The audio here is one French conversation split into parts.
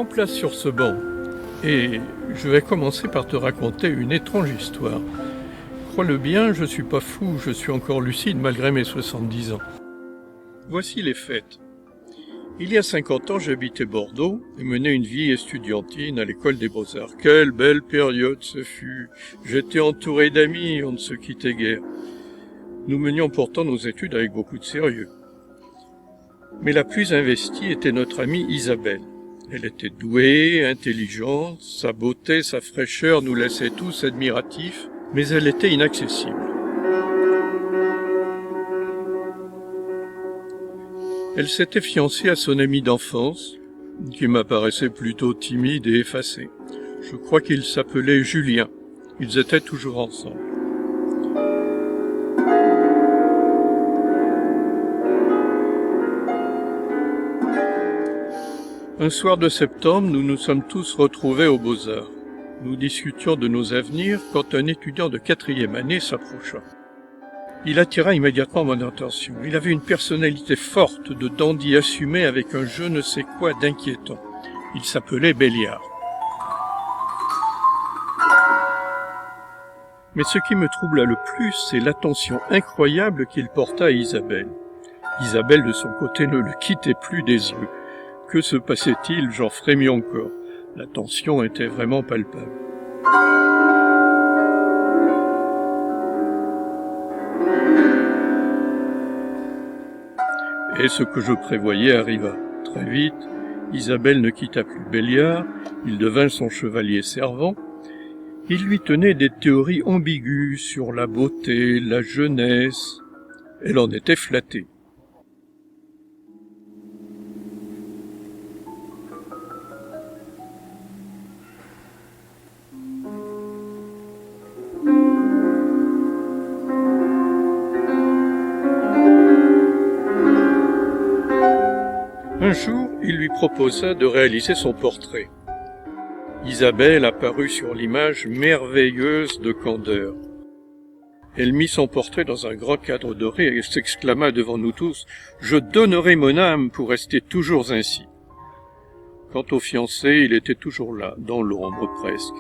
Prends place sur ce banc et je vais commencer par te raconter une étrange histoire. Crois-le bien, je suis pas fou, je suis encore lucide malgré mes 70 ans. Voici les faits. Il y a 50 ans, j'habitais Bordeaux et menais une vie estudiantine à l'école des Beaux-Arts. Quelle belle période ce fut! J'étais entouré d'amis, on ne se quittait guère. Nous menions pourtant nos études avec beaucoup de sérieux. Mais la plus investie était notre amie Isabelle. Elle était douée, intelligente, sa beauté, sa fraîcheur nous laissaient tous admiratifs, mais elle était inaccessible. Elle s'était fiancée à son ami d'enfance, qui m'apparaissait plutôt timide et effacé. Je crois qu'il s'appelait Julien. Ils étaient toujours ensemble. Un soir de septembre, nous nous sommes tous retrouvés aux Beaux-Arts. Nous discutions de nos avenirs quand un étudiant de 4e année s'approcha. Il attira immédiatement mon attention. Il avait une personnalité forte de dandy assumé avec un je ne sais quoi d'inquiétant. Il s'appelait Béliard. Mais ce qui me troubla le plus, c'est l'attention incroyable qu'il porta à Isabelle. Isabelle, de son côté, ne le quittait plus des yeux. Que se passait-il? J'en frémis encore. La tension était vraiment palpable. Et ce que je prévoyais arriva. Très vite, Isabelle ne quitta plus Béliard, il devint son chevalier servant. Il lui tenait des théories ambiguës sur la beauté, la jeunesse. Elle en était flattée. Un jour, il lui proposa de réaliser son portrait. Isabelle apparut sur l'image merveilleuse de candeur. Elle mit son portrait dans un grand cadre doré et s'exclama devant nous tous « Je donnerai mon âme pour rester toujours ainsi ». Quant au fiancé, il était toujours là, dans l'ombre presque.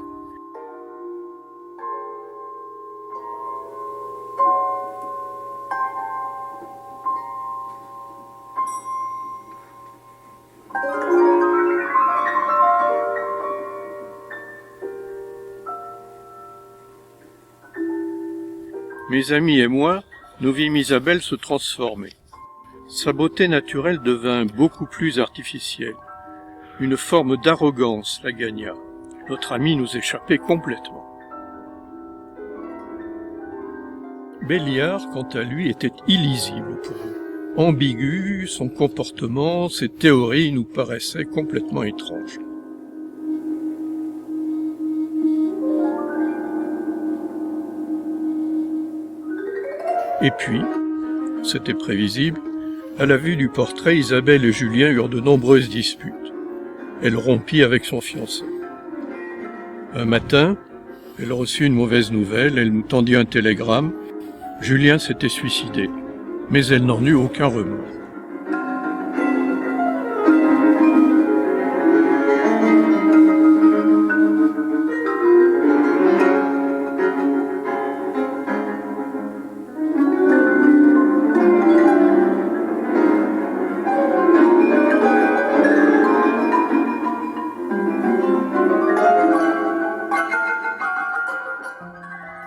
Mes amis et moi, nous vîmes Isabelle se transformer. Sa beauté naturelle devint beaucoup plus artificielle. Une forme d'arrogance la gagna. Notre ami nous échappait complètement. Béliard, quant à lui, était illisible pour nous. Ambigu, son comportement, ses théories nous paraissaient complètement étranges. Et puis, c'était prévisible, à la vue du portrait, Isabelle et Julien eurent de nombreuses disputes. Elle rompit avec son fiancé. Un matin, elle reçut une mauvaise nouvelle, elle nous tendit un télégramme. Julien s'était suicidé, mais elle n'en eut aucun remords.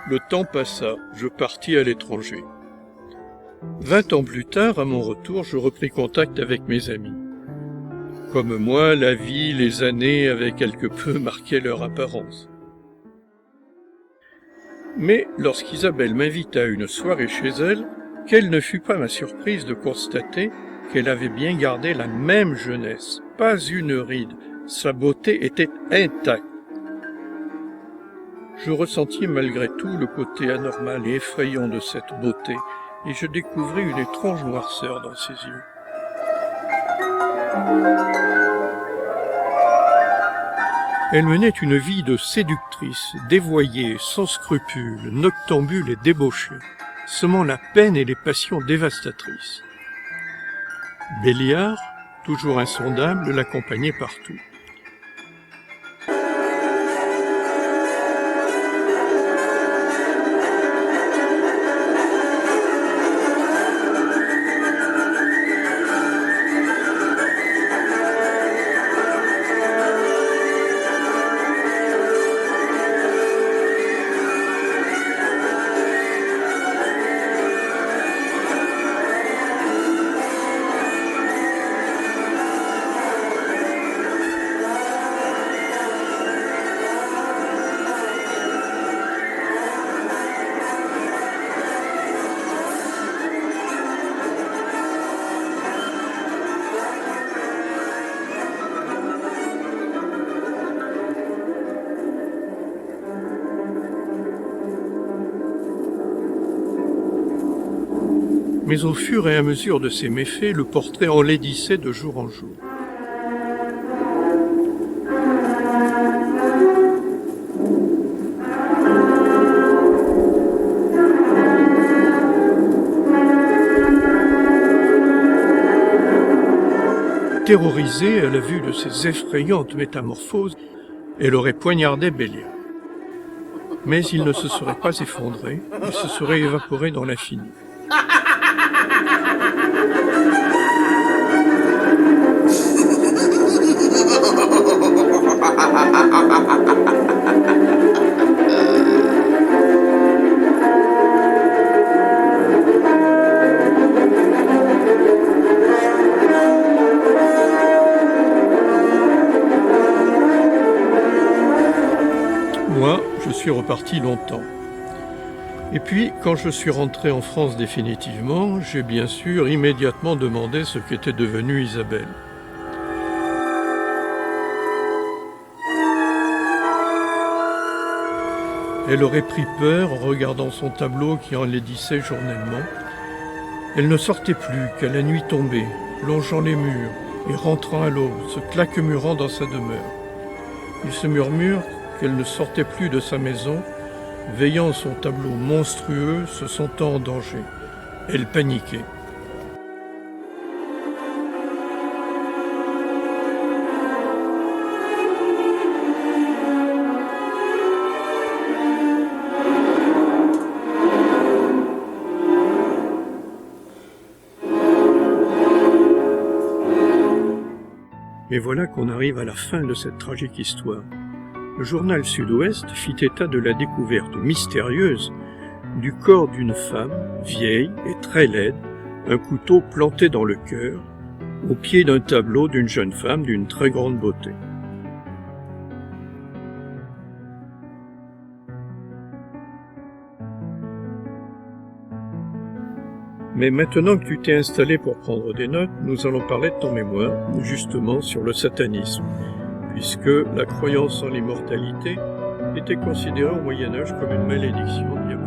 Le temps passa, je partis à l'étranger. 20 ans plus tard, à mon retour, je repris contact avec mes amis. Comme moi, la vie, les années avaient quelque peu marqué leur apparence. Mais lorsqu'Isabelle m'invita à une soirée chez elle, quelle ne fut pas ma surprise de constater qu'elle avait bien gardé la même jeunesse, pas une ride, sa beauté était intacte. Je ressentis malgré tout le côté anormal et effrayant de cette beauté, et je découvris une étrange noirceur dans ses yeux. Elle menait une vie de séductrice, dévoyée, sans scrupules, noctambule et débauchée, semant la peine et les passions dévastatrices. Béliard, toujours insondable, l'accompagnait partout. Mais au fur et à mesure de ses méfaits, le portrait enlaidissait de jour en jour. Terrorisée à la vue de ces effrayantes métamorphoses, elle aurait poignardé Béliard. Mais il ne se serait pas effondré, il se serait évaporé dans l'infini. Moi, je suis reparti longtemps. Et puis, quand je suis rentré en France définitivement, j'ai bien sûr immédiatement demandé ce qu'était devenue Isabelle. Elle aurait pris peur en regardant son tableau qui enlaidissait journellement. Elle ne sortait plus qu'à la nuit tombée, longeant les murs et rentrant à l'aube, se claquemurant dans sa demeure. Il se murmure qu'elle ne sortait plus de sa maison, veillant son tableau monstrueux, se sentant en danger. Elle paniquait. Et voilà qu'on arrive à la fin de cette tragique histoire. Le journal Sud-Ouest fit état de la découverte mystérieuse du corps d'une femme, vieille et très laide, un couteau planté dans le cœur, au pied d'un tableau d'une jeune femme d'une très grande beauté. Mais maintenant que tu t'es installé pour prendre des notes, nous allons parler de ton mémoire, justement sur le satanisme, puisque la croyance en l'immortalité était considérée au Moyen-Âge comme une malédiction diabolique.